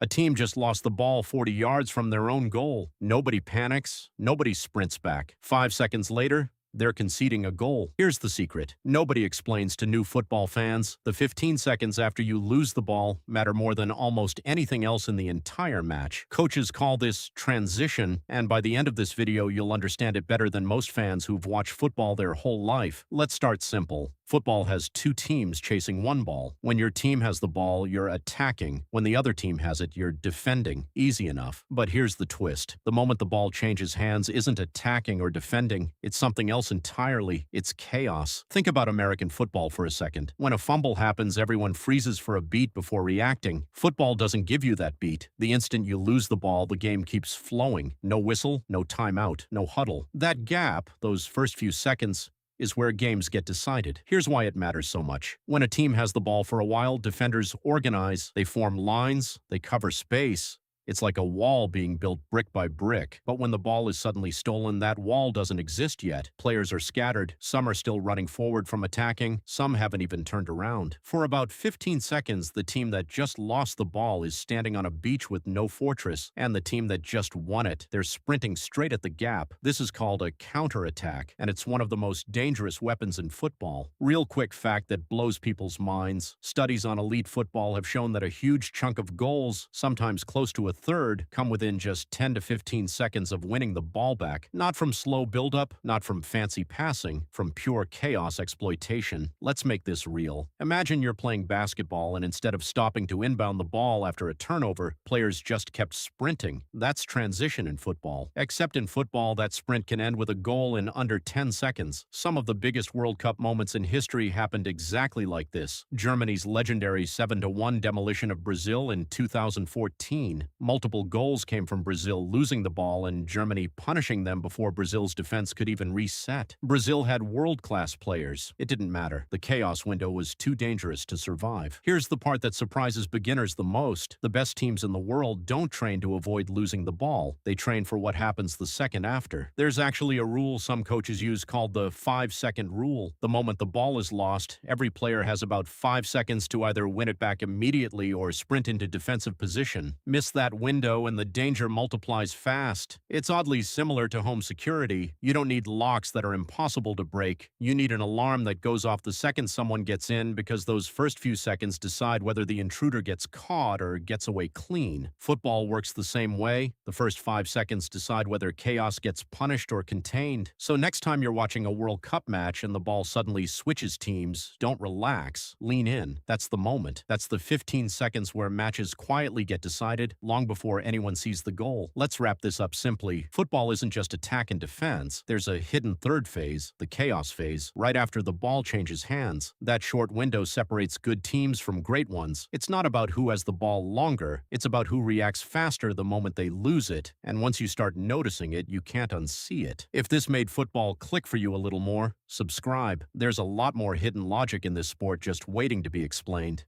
A team just lost the ball 40 yards from their own goal. Nobody panics. Nobody sprints back. 5 seconds later, they're conceding a goal. Here's the secret. Nobody explains to new football fans. The 15 seconds after you lose the ball matter more than almost anything else in the entire match. Coaches call this transition, and by the end of this video, you'll understand it better than most fans who've watched football their whole life. Let's start simple. Football has two teams chasing one ball. When your team has the ball, you're attacking. When the other team has it, you're defending. Easy enough. But here's the twist. The moment the ball changes hands isn't attacking or defending. It's something else entirely. It's chaos. Think about American football for a second. When a fumble happens, everyone freezes for a beat before reacting. Football doesn't give you that beat. The instant you lose the ball, the game keeps flowing. No whistle, no timeout, no huddle. That gap, those first few seconds, is where games get decided. Here's why it matters so much. When a team has the ball for a while, defenders organize, they form lines, they cover space. It's like a wall being built brick by brick. But when the ball is suddenly stolen, that wall doesn't exist yet. Players are scattered. Some are still running forward from attacking. Some haven't even turned around. For about 15 seconds, the team that just lost the ball is standing on a beach with no fortress, and the team that just won it, they're sprinting straight at the gap. This is called a counterattack, and it's one of the most dangerous weapons in football. Real quick fact that blows people's minds. Studies on elite football have shown that a huge chunk of goals, sometimes close to a third, come within just 10 to 15 seconds of winning the ball back. Not from slow buildup, not from fancy passing, from pure chaos exploitation. Let's make this real. Imagine you're playing basketball and instead of stopping to inbound the ball after a turnover, players just kept sprinting. That's transition in football. Except in football, that sprint can end with a goal in under 10 seconds. Some of the biggest World Cup moments in history happened exactly like this. Germany's legendary 7-1 demolition of Brazil in 2014. Multiple goals came from Brazil losing the ball and Germany punishing them before Brazil's defense could even reset. Brazil had world-class players. It didn't matter. The chaos window was too dangerous to survive. Here's the part that surprises beginners the most. The best teams in the world don't train to avoid losing the ball. They train for what happens the second after. There's actually a rule some coaches use called the 5-second rule. The moment the ball is lost, every player has about 5 seconds to either win it back immediately or sprint into defensive position. Miss that window and the danger multiplies fast. It's oddly similar to home security. You don't need locks that are impossible to break. You need an alarm that goes off the second someone gets in because those first few seconds decide whether the intruder gets caught or gets away clean. Football works the same way. The first 5 seconds decide whether chaos gets punished or contained. So next time you're watching a World Cup match and the ball suddenly switches teams, don't relax. Lean in. That's the moment. That's the 15 seconds where matches quietly get decided long before anyone sees the goal. Let's wrap this up simply. Football isn't just attack and defense. There's a hidden third phase, the chaos phase, right after the ball changes hands. That short window separates good teams from great ones. It's not about who has the ball longer. It's about who reacts faster the moment they lose it. And once you start noticing it, you can't unsee it. If this made football click for you a little more, subscribe. There's a lot more hidden logic in this sport just waiting to be explained.